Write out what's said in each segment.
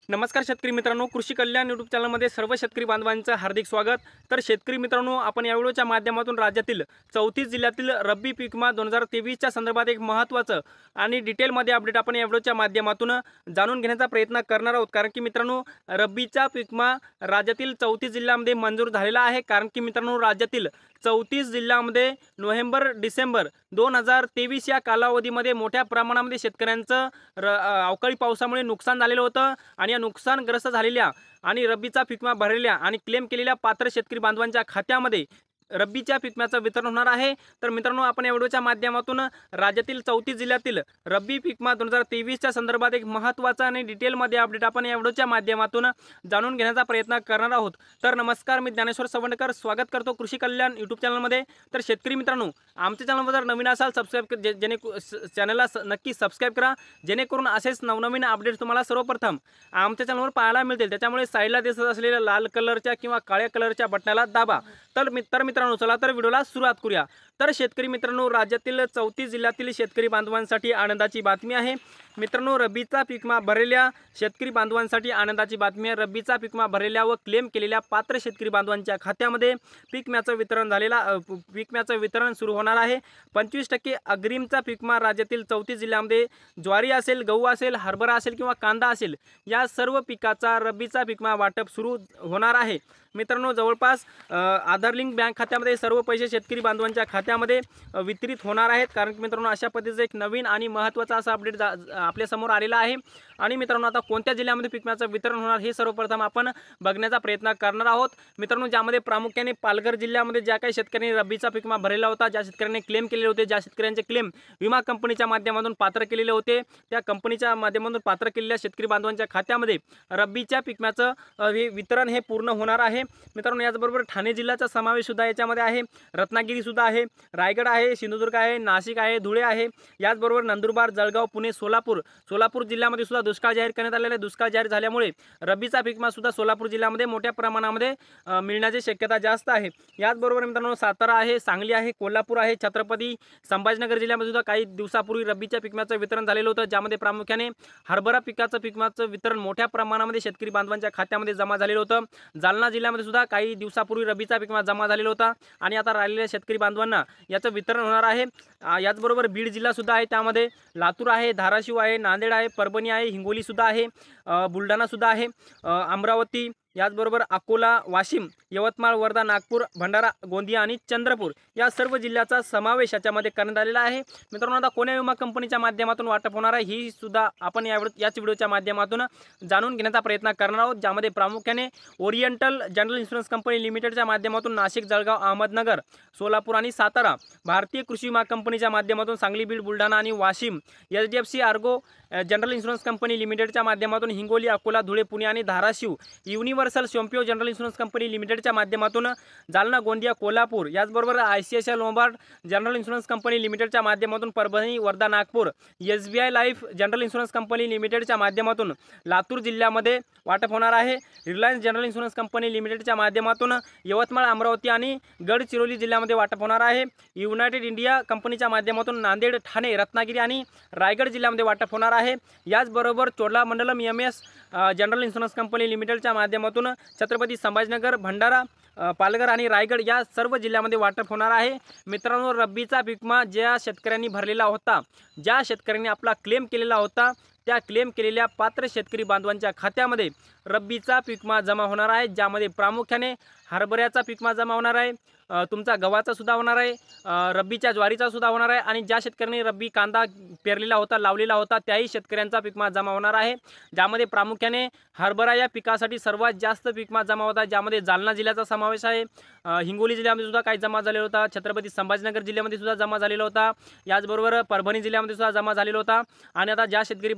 नमस्कार शेतकरी मित्रांनो, कृषी कल्याण यूट्यूब चॅनलमध्ये सर्व शेतकरी बांधवांचं हार्दिक स्वागत। तर शेतकरी मित्रांनो, आपण या व्हिडिओच्या माध्यमातून राज्यातील 34 जिल्ह्यातील रब्बी पीक विमा 2023च्या संदर्भात एक महत्त्वाचं आणि डिटेलमध्ये अपडेट आपण या व्हिडिओच्या माध्यमातून जाणून घेण्याचा प्रयत्न करणार आहोत। कारण की मित्रांनो, रब्बीचा पीक विमा राज्यातील 34 जिल्ह्यांमध्ये मंजूर झालेला आहे। कारण की मित्रांनो, राज्यातील 34 जिल्ह्यांमध्ये नोव्हेंबर डिसेंबर 2023 या कालावधीमध्ये मोठ्या प्रमाणामध्ये शेतकऱ्यांचं अवकाळी पावसामुळे नुकसान झालेलं होतं आणि या नुकसानग्रस्त झालेल्या आणि रब्बीचा पीक विमा भरलेल्या आणि क्लेम केलेल्या पात्र शेतकरी बांधवांच्या खात्यामध्ये रब्बीच्या पीक विम्याचं वितरण होणार आहे। तर मित्रांनो, आपण या व्हिडिओच्या माध्यमातून राज्यातील 34 जिल्ह्यातील रब्बी पीक विमा 2023च्या संदर्भात एक महत्त्वाचा आणि डिटेलमध्ये अपडेट आपण या व्हिडिओच्या माध्यमातून जाणून घेण्याचा प्रयत्न करणार आहोत। तर नमस्कार, मी ज्ञानेश्वर सवंडकर स्वागत करतो कृषी कल्याण यूट्यूब चॅनलमध्ये। तर शेतकरी मित्रांनो, आमच्या चॅनलवर जर नवीन असाल चॅनलला नक्की सबस्क्राईब करा, जेणेकरून असेच नवनवीन अपडेट्स तुम्हाला सर्वप्रथम आमच्या चॅनलवर पाहायला मिळतील। त्याच्यामुळे साईडला दिसत असलेल्या लाल कलरच्या किंवा काळ्या कलरच्या बटनाला दाबा। तर मित्रांनो, चला तर व्हिडिओला सुरुवात करूया। तर शेतकरी मित्रांनो, राज्यातील 34 जिल्ह्यातील शेतकरी बांधवांसाठी आनंदाची बातमी आहे। मित्रांनो, रब्बीचा पीक विमा भरलेल्या शेतकरी बांधवांसाठी आनंदाची बातमी आहे। रब्बीचा पीक विमा भरलेल्या व क्लेम केलेल्या पात्र शेतकरी बांधवांच्या खात्यामध्ये पीक विम्याचं वितरण सुरू होणार आहे। 25% अग्रिमचा पीक विमा राज्यातील 34 जिल्ह्यांमध्ये ज्वारी असेल, गहू असेल, हरभरा असेल किंवा कांदा असेल, या सर्व पिकाचा रब्बीचा पीक विमा वाटप सुरू होणार आहे। मित्रांनो, जवळपास आधार लिंक बँक खात्यामध्ये सर्व पैसे शेतकरी बांधवांच्या खात्यामध्ये वितरित होणार आहेत। कारण की मित्रांनो, अशा पद्धतीचं एक नवीन आणि महत्त्वाचा असा अपडेट आपल्या समोर आलेला आहे। आणि मित्रांनो, आता कोणत्या जिल्ह्यामध्ये पीक विम्याचं वितरण होणार हे सर्वप्रथम आपण बघण्याचा प्रयत्न करणार आहोत। मित्रांनो, ज्यामध्ये प्रामुख्याने पालघर जिल्ह्यामध्ये ज्या काही शेतकऱ्यांनी रब्बीचा पीक विमा भरलेला होता, ज्या शेतकऱ्यांनी क्लेम केलेले होते, ज्या शेतकऱ्यांचे क्लेम विमा कंपनीच्या माध्यमातून पात्र केलेले होते, त्या कंपनीच्या माध्यमातून पात्र केलेल्या शेतकरी बांधवांच्या खात्यामध्ये रब्बीच्या पीक विम्याचं वितरण हे पूर्ण होणार आहे। मित्रांनो, याचबरोबर ठाणे जिल्ह्याचा समावेश सुद्धा याच्यामध्ये आहे, रत्नागिरी सुद्धा आहे, रायगड आहे, सिंधुदुर्ग आहे, नाशिक आहे, धुळे आहे, याचबरोबर नंदुरबार, जळगाव, पुणे, सोलापूर जिल्ह्यामध्ये सुद्धा दुष्काळ जाहीर करण्यात आलेला आहे। दुष्काळ जाहीर झाल्यामुळे रब्बीचा पीक विमा सुद्धा सोलापूर जिल्ह्यामध्ये मोठ्या प्रमाणामध्ये मिळण्याची शक्यता जास्त आहे। याचबरोबर मित्रांनो, सातारा आहे, सांगली आहे, कोल्हापूर आहे, छत्रपती संभाजीनगर जिल्ह्यामध्ये सुद्धा काही दिवसापूर्वी रब्बीच्या पीक विम्याचं वितरण झालेलं होतं, ज्यामध्ये प्रामुख्याने हरभरा पिकाचं पीक विम्याचं वितरण मोठ्या प्रमाणामध्ये शेतकरी बांधवांच्या खात्यामध्ये जमा झालेलं होतं। जालना जिल्ह्यामध्ये सुद्धा काही दिवसापूर्वी रब्बीचा पीक विमा जमा झालेला होता आणि आता राहिलेल्या शेतकरी बांधवांना याचं वितरण होणार आहे। याचबरोबर बीड जिल्हा सुद्धा आहे, त्यामध्ये लातूर आहे, धाराशिव आहे, नांदेड आहे, परभणी आहे, हिंगोली सुद्धा आहे, बुलढाणा सुद्धा आहे, अमरावती, याचबरोबर अकोला, वाशिम, यवतमाळ, वर्धा, नागपूर, भंडारा, गोंदिया आणि चंद्रपूर या सर्व जिल्ह्याचा समावेश याच्यामध्ये करण्यात आलेला आहे। मित्रांनो, आता कोण्या विमा कंपनीच्या माध्यमातून वाटप होणार आहे ही सुद्धा आपण याच व्हिडिओच्या माध्यमातून जाणून घेण्याचा प्रयत्न करणार आहोत, ज्यामध्ये प्रामुख्याने ओरिएंटल जनरल इन्शुरन्स कंपनी लिमिटेडच्या माध्यमातून नाशिक, जळगाव, अहमदनगर, सोलापूर आणि सातारा, भारतीय कृषी विमा कंपनीच्या माध्यमातून सांगली, बीड, बुलढाणा आणि Washim, HDFC Ergo General Insurance Company लिमिटेडच्या माध्यमातून हिंगोली, अकोला, धुळे, पुणे आणि Dharashiv, Universal Sompo General Insurance Company लिमिटेडच्या माध्यमातून जालना, गोंदिया, कोल्हापूर, याचबरोबर ICICI Lombard General Insurance Company लिमिटेडच्या माध्यमातून Parbhani, Wardha, Nagpur, SBI Life General Insurance Company लिमिटेडच्या माध्यमातून लातूर जिल्ह्यामध्ये वाटप होणार आहे। रिलायन्स जनरल इन्शुरन्स कंपनी लिमिटेडच्या माध्यमातून यवतमाळ, अमरावती आणि गडचिरोली जिल्ह्यामध्ये वाटप होणार आहे। युनायटेड इंडिया कंपनीच्या माध्यमातून नांदेड, ठाणे, रत्नागिरी आणि रायगड जिल्ह्यामध्ये वाटप होणार आहे। याचबरोबर Cholamandalam MS general Insurance Company लिमिटेडच्या माध्यमातून छत्रपती संभाजीनगर, भंडारा, पालघर आणि रायगड या सर्व जिल्ह्यामध्ये वाटप होणार आहे। मित्रांनो, रब्बीचा पीक विमा ज्या शेतकऱ्यांनी भरलेला होता, ज्या शेतकऱ्यांनी आपला क्लेम केलेला होता, त्या क्लेम केलेल्या पात्र शेतकरी बांधवांच्या खात्यामध्ये रब्बीचा पीक विमा जमा होणार आहे, ज्यामध्ये प्रामुख्याने हरभऱ्याचा पीक विमा जमा होणार आहे, तुमचा गव्हाचा सुद्धा होणार आहे, रब्बीच्या ज्वारीचा सुद्धा होणार आहे आणि ज्या शेतकऱ्यांनी रब्बी कांदा पेरलेला होता, लावलेला होता, त्याही शेतकऱ्यांचा पीक विमा जमा होणार आहे। ज्यामध्ये प्रामुख्याने हरभरा या पिकासाठी सर्वात जास्त पीक विमा जमा होता, ज्यामध्ये जालना जिल्ह्याचा समावेश आहे, हिंगोली जिल्ह्यामध्ये सुद्धा काही जमा झालेला होता, छत्रपती संभाजीनगर जिल्ह्यामध्ये सुद्धा जमा झालेला होता, याचबरोबर परभणी जिल्ह्यामध्ये सुद्धा जमा झालेला होता। आणि आता ज्या शेतकरी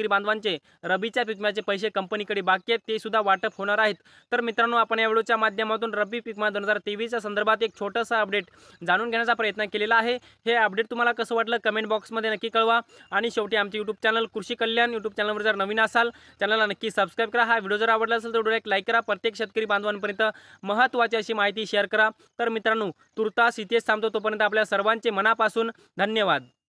बांधवांचे रब्बीच्या पीक विम्याचे पैसे कंपनीकडे बाकी आहेत, ते सुद्धा वाटप होणार आहेत। तर मित्रांनो, आपण या व्हिडिओच्या माध्यमातून रब्बी पीक विमा 2023च्या संदर्भात एक छोटंसं अपडेट जाणून घेण्याचा प्रयत्न केलेला आहे। हे अपडेट तुम्हाला कसं वाटलं कमेंट बॉक्समध्ये नक्की कळवा आणि शेवटी आमचे यूट्यूब चॅनल कृषी कल्याण यूट्यूब चॅनलवर जर नवीन असाल चॅनलला नक्की सबस्क्राईब करा। हा व्हिडिओ जर आवडला असेल तर व्हिडिओला एक लाईक करा, प्रत्येक शेतकरी बांधवांपर्यंत महत्त्वाची अशी माहिती शेअर करा। तर मित्रांनो, तुर्तास इथेच थांबतो, तोपर्यंत आपल्या सर्वांचे मनापासून धन्यवाद।